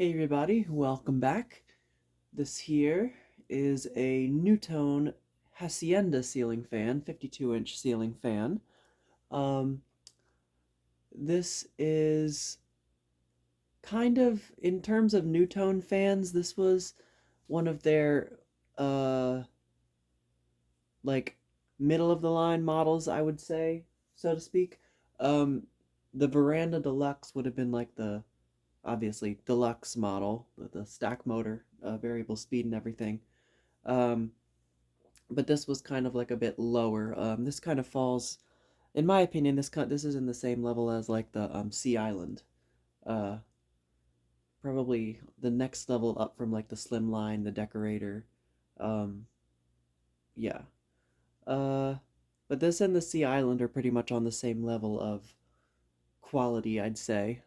Hey everybody, welcome back. This here is a NuTone Hacienda ceiling fan, 52-inch ceiling fan. Um, this is kind of, in terms of NuTone fans, this was one of their, uh, like, middle of the line models, I would say, so to speak. Um, the Verandah Deluxe would have been like the obviously deluxe model with the stack motor, variable speed and everything. Um, but this was kind of like a bit lower. This kind of falls, in my opinion, this is in the same level as like the Sea Island. Uh, Probably the next level up from like the Slimline, the Decorator. Um, yeah. Uh, but this and the Sea Island are pretty much on the same level of quality, I'd say.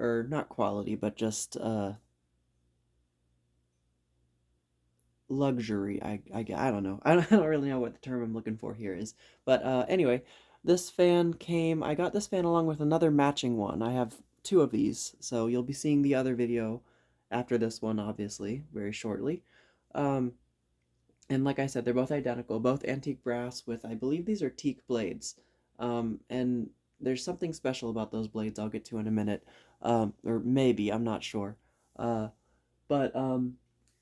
Or not quality, but just luxury. I don't know. I don't really know what the term I'm looking for here is. But anyway, this fan came. I got this fan along with another matching one. I have two of these, so you'll be seeing the other video after this one, obviously, very shortly. Um, and like I said, they're both identical, both antique brass with, I believe these are teak blades. And there's something special about those blades I'll get to in a minute. Or maybe, I'm not sure. Uh, but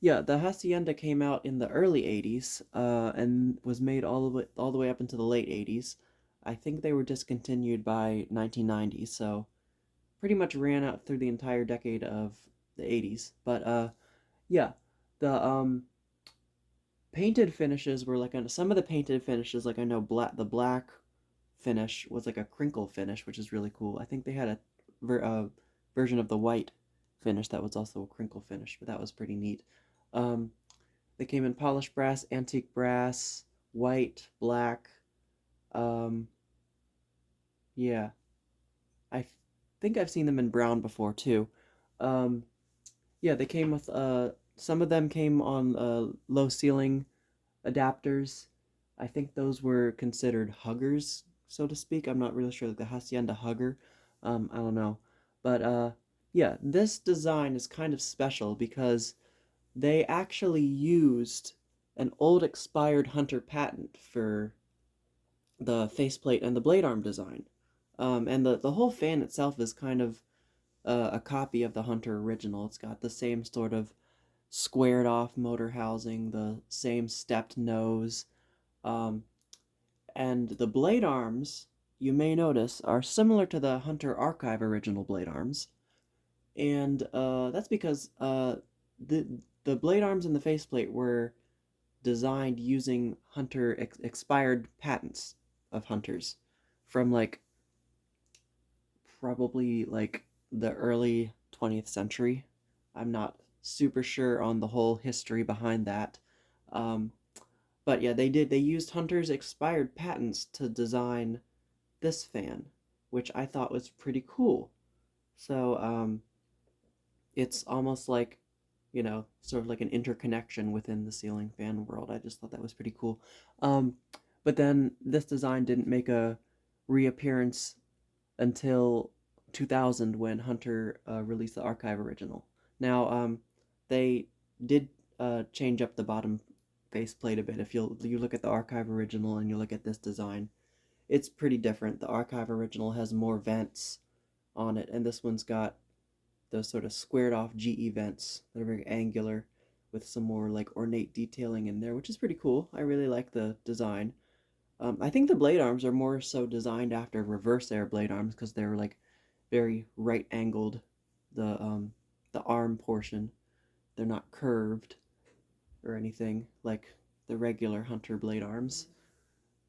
yeah, the Hacienda came out in the early 80s and was made all the way up into the late 80s. I think they were discontinued by 1990, so pretty much ran out through the entire decade of the 80s. But yeah, the painted finishes were like some of the painted finishes, like I know the black finish was like a crinkle finish, which is really cool. I think they had a version of the white finish that was also a crinkle finish, but that was pretty neat. Um, they came in polished brass, antique brass, white, black. Um, yeah, I think I've seen them in brown before too. Um, yeah, they came with some of them came on low ceiling adapters. I think those were considered huggers, so to speak. I'm not really sure, like the Hacienda hugger. I don't know. But yeah, this design is kind of special because they actually used an old expired Hunter patent for the faceplate and the blade arm design. And the whole fan itself is kind of a copy of the Hunter original. It's got the same sort of squared off motor housing, the same stepped nose, um, and the blade arms, you may notice, are similar to the Hunter Archive original blade arms. And that's because the blade arms and the faceplate were designed using Hunter expired patents of Hunters from like probably like the early 20th century. I'm not super sure on the whole history behind that. Um, but yeah, they used Hunter's expired patents to design this fan, which I thought was pretty cool. So it's almost like, sort of like an interconnection within the ceiling fan world. I just thought that was pretty cool. Um, but then this design didn't make a reappearance until 2000 when Hunter released the Archive original. Now, they did change up the bottom faceplate a bit. If you look at the Archive original and you look at this design, it's pretty different. The Archive original has more vents on it, and this one's got those sort of squared off GE vents that are very angular with some more like ornate detailing in there, which is pretty cool. I really like the design. I think the blade arms are more so designed after reverse air blade arms because they're like very right angled. The arm portion, they're not curved or anything like the regular Hunter blade arms.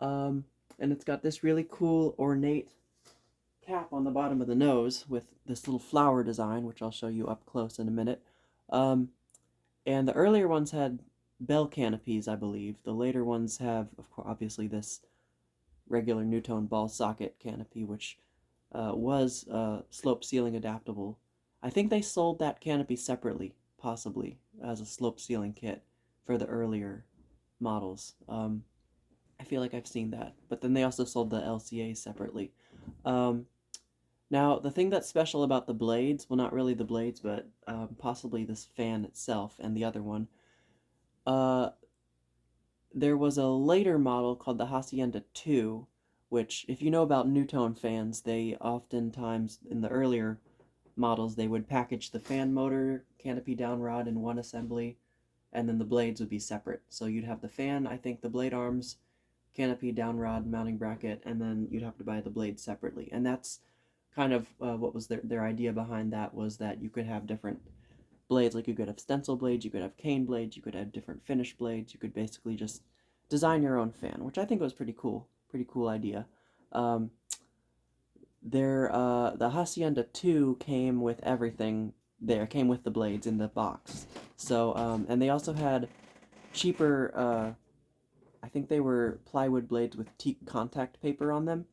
Um, and it's got this really cool ornate cap on the bottom of the nose with this little flower design, which I'll show you up close in a minute. Um, and the earlier ones had bell canopies, I believe. The later ones have, of course, obviously this regular NuTone ball socket canopy, which was slope ceiling adaptable. I think they sold that canopy separately, possibly, as a slope ceiling kit for the earlier models. I feel like I've seen that. But then they also sold the LCA separately. Um, Now, the thing that's special about the blades, well, not really the blades, but possibly this fan itself and the other one, uh, there was a later model called the Hacienda 2, which, if you know about NuTone fans, they oftentimes, in the earlier models, they would package the fan motor, canopy down rod in one assembly, and then the blades would be separate. So you'd have the fan, I think the blade arms, canopy down rod, mounting bracket, and then you'd have to buy the blades separately. And that's kind of what was their idea behind that, was that you could have different blades, like you could have stencil blades, you could have cane blades, you could have different finish blades, you could basically just design your own fan, which I think was pretty cool idea. Um, the Hacienda 2 came with everything there, came with the blades in the box. So, and they also had cheaper, I think they were plywood blades with teak contact paper on them,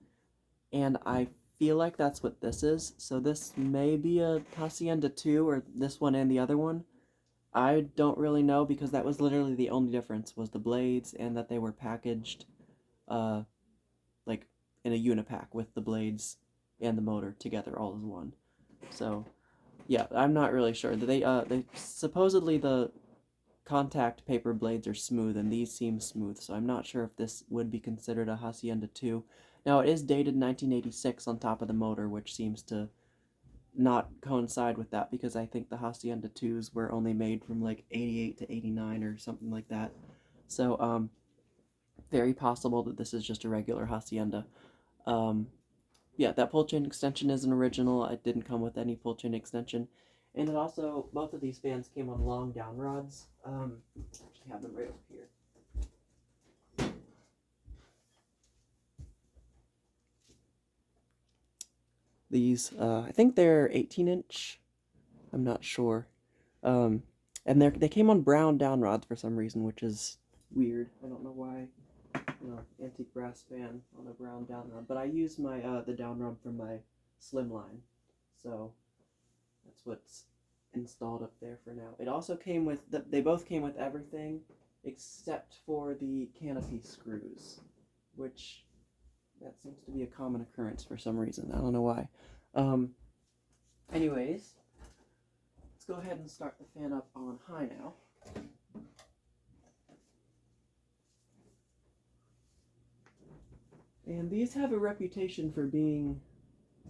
and I feel like that's what this is. So this may be a Hacienda 2, or this one and the other one. I don't really know, because that was literally the only difference, was the blades, and that they were packaged uh, like in a unipack with the blades and the motor together all as one. So yeah, I'm not really sure. They supposedly the contact paper blades are smooth, and these seem smooth, so I'm not sure if this would be considered a Hacienda 2. Now, it is dated 1986 on top of the motor, which seems to not coincide with that, because I think the Hacienda 2s were only made from like 88 to 89 or something like that. So, very possible that this is just a regular Hacienda. Um, yeah, that pull chain extension is an original. It didn't come with any pull chain extension. And it also, both of these fans came on long down rods. Actually have them right over here. These, I think they're 18-inch. I'm not sure. And they came on brown down rods for some reason, which is weird. I don't know why. Antique brass fan on a brown down rod. But I use my the down rod from my Slimline, so that's what's installed up there for now. It also came with they both came with everything except for the canopy screws, which that seems to be a common occurrence for some reason. I don't know why. Anyways, let's go ahead and start the fan up on high now. And these have a reputation for being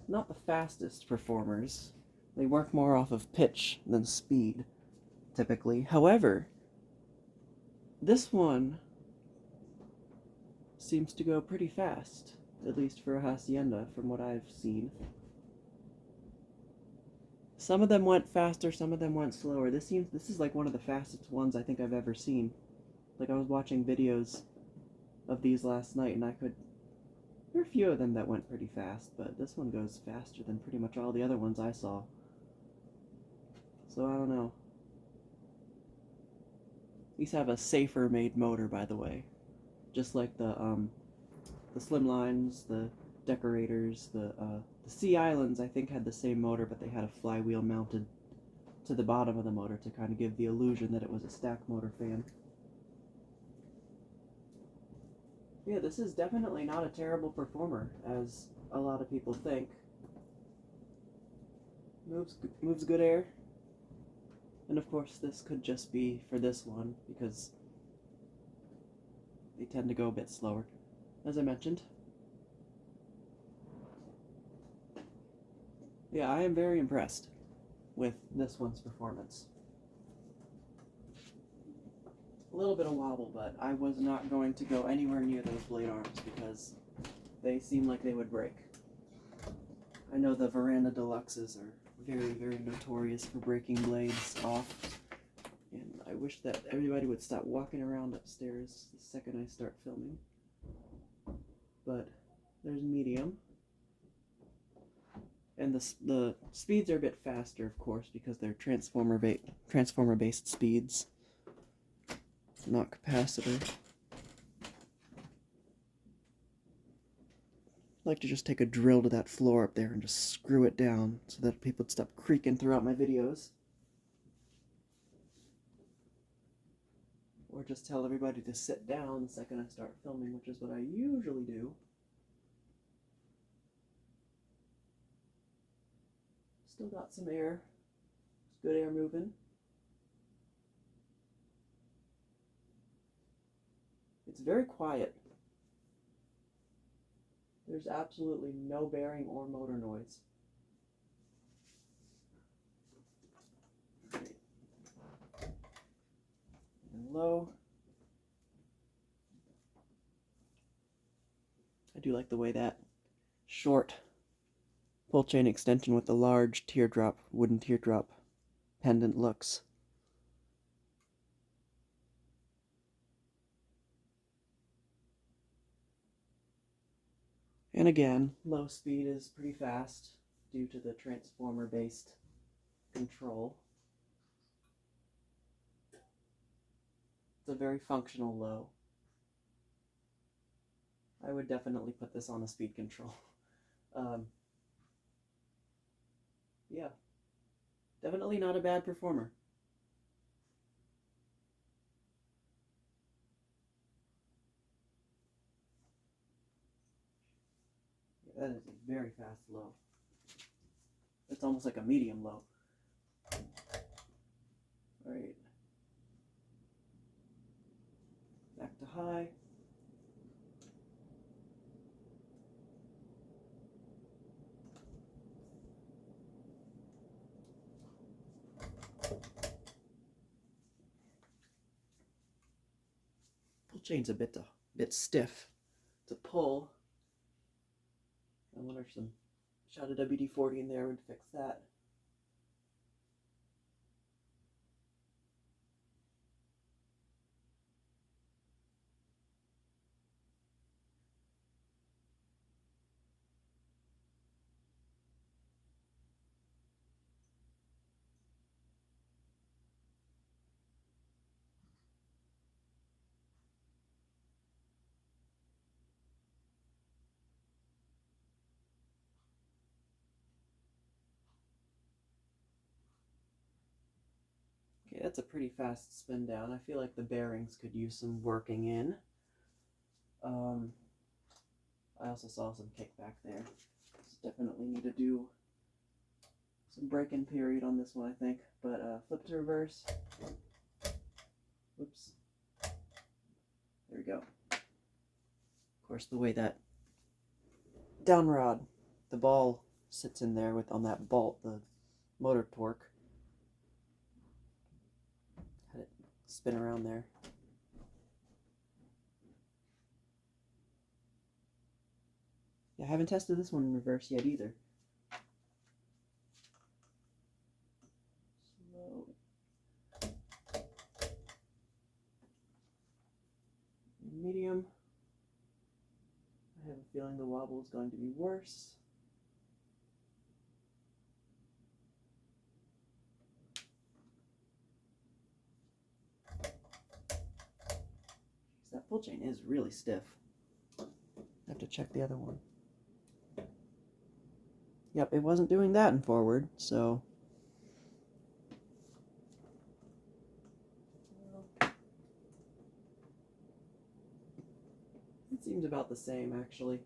not the fastest performers. They work more off of pitch than speed, typically. However, this one seems to go pretty fast, at least for a Hacienda, from what I've seen. Some of them went faster, some of them went slower. This is like one of the fastest ones I think I've ever seen. Like, I was watching videos of these last night, and there are a few of them that went pretty fast, but this one goes faster than pretty much all the other ones I saw. So I don't know. These have a safer made motor, by the way. Just like the Slimlines, the Decorators, the Sea Islands, I think, had the same motor, but they had a flywheel mounted to the bottom of the motor to kind of give the illusion that it was a stack motor fan. Yeah, this is definitely not a terrible performer, as a lot of people think. Moves good air. And of course, this could just be for this one, because they tend to go a bit slower, as I mentioned. Yeah, I am very impressed with this one's performance. A little bit of wobble, but I was not going to go anywhere near those blade arms because they seem like they would break. I know the Verandah Deluxes are very, very notorious for breaking blades off, and I wish that everybody would stop walking around upstairs the second I start filming. But there's medium. And the speeds are a bit faster, of course, because they're transformer-based speeds, not capacitor. I like to just take a drill to that floor up there and just screw it down so that people would stop creaking throughout my videos. Or just tell everybody to sit down the second I start filming, which is what I usually do. Still got some air. Good air moving. It's very quiet. There's absolutely no bearing or motor noise. Right. And low. I do like the way that short pull chain extension with the large teardrop, wooden teardrop pendant looks. And again, low speed is pretty fast due to the transformer-based control. It's a very functional low. I would definitely put this on a speed control. Yeah, definitely not a bad performer. Yeah, that is a very fast low. It's almost like a medium low. Alright. Back to high. Pull chain's a bit stiff to pull. I wonder if some shot of WD-40 in there would fix that. Okay, that's a pretty fast spin down. I feel like the bearings could use some working in. I also saw some kickback there. So definitely need to do some break-in period on this one, I think. But flip to reverse. Whoops. There we go. Of course, the way that down rod, the ball sits in there with on that bolt, the motor torque. Had it spin around there. Yeah, I haven't tested this one in reverse yet either. Slow. Medium. I have a feeling the wobble is going to be worse. That pull chain is really stiff. I have to check the other one. Yep, it wasn't doing that in forward, so... It seems about the same, actually.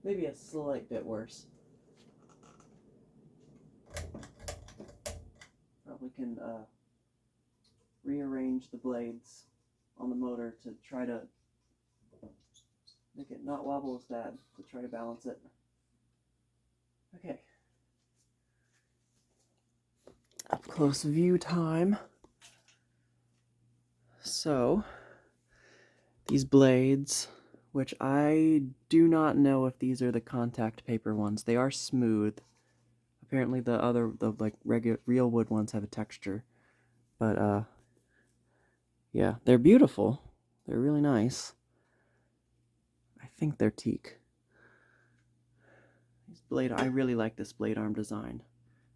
Maybe a slight bit worse. Probably can rearrange the blades on the motor to try to make it not wobble as bad, to try to balance it. Okay. Up close view time. So, these blades, which I do not know if these are the contact paper ones. They are smooth. Apparently the like regular real wood ones have a texture. But yeah, they're beautiful. They're really nice. I think they're teak. I really like this blade arm design.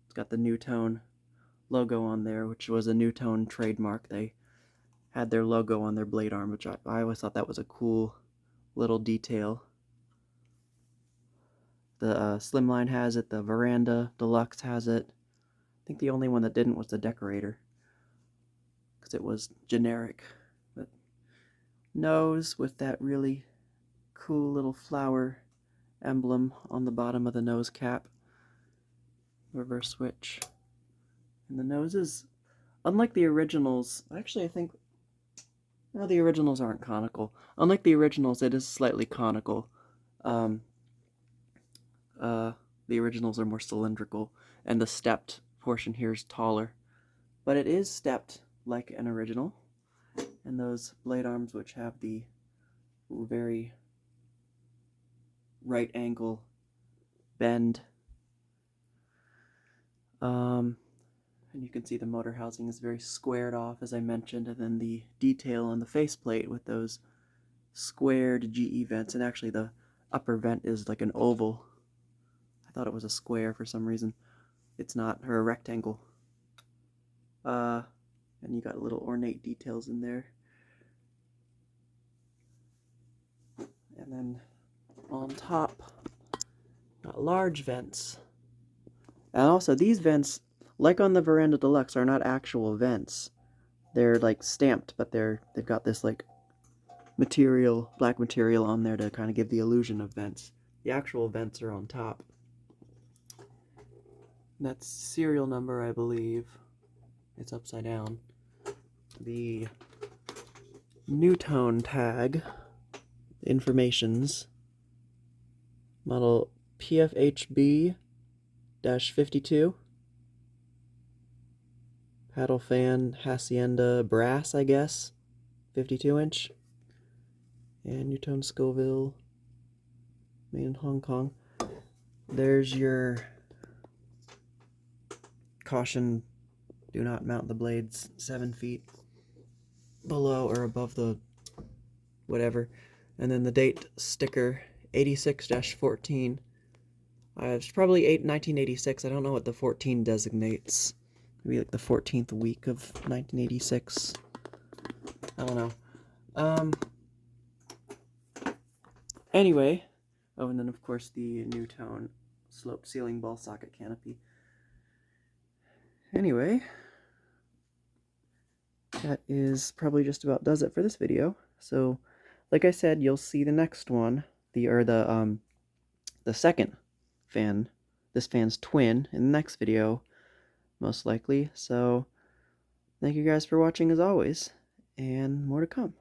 It's got the NuTone logo on there, which was a NuTone trademark. They had their logo on their blade arm, which I always thought that was a cool little detail. The Slimline has it, the Verandah Deluxe has it. I think the only one that didn't was the Decorator, because it was generic. But nose with that really cool little flower emblem on the bottom of the nose cap. reverse switch. And the nose is, unlike the originals, actually I think, no, the originals aren't conical. Unlike the originals, it is slightly conical. The originals are more cylindrical, and the stepped portion here is taller. But it is stepped like an original. And those blade arms, which have the very right angle bend. And you can see the motor housing is very squared off, as I mentioned, and then the detail on the faceplate with those squared GE vents, and actually the upper vent is like an oval. I thought it was a square for some reason. It's not, or a rectangle. And you got little ornate details in there. And then on top, got large vents. And also these vents, like on the Verandah Deluxe, are not actual vents. They're like stamped, but they've got this like material, black material on there to kind of give the illusion of vents. The actual vents are on top. And that's serial number, I believe. It's upside down. The NuTone tag, informations, model PFHB-52, paddle fan Hacienda brass, I guess, 52-inch, and NuTone-Scovill, made in Hong Kong. There's your caution, do not mount the blades 7 feet below or above the whatever. And then the date sticker, 86-14. It's probably 1986. I don't know what the 14 designates. Maybe like the 14th week of 1986. I don't know. Anyway, oh, and then of course the NuTone sloped ceiling ball socket canopy. Anyway, that is probably just about does it for this video. So, like I said, you'll see the next one, the second fan, this fan's twin, in the next video, most likely. So, thank you guys for watching as always, and more to come.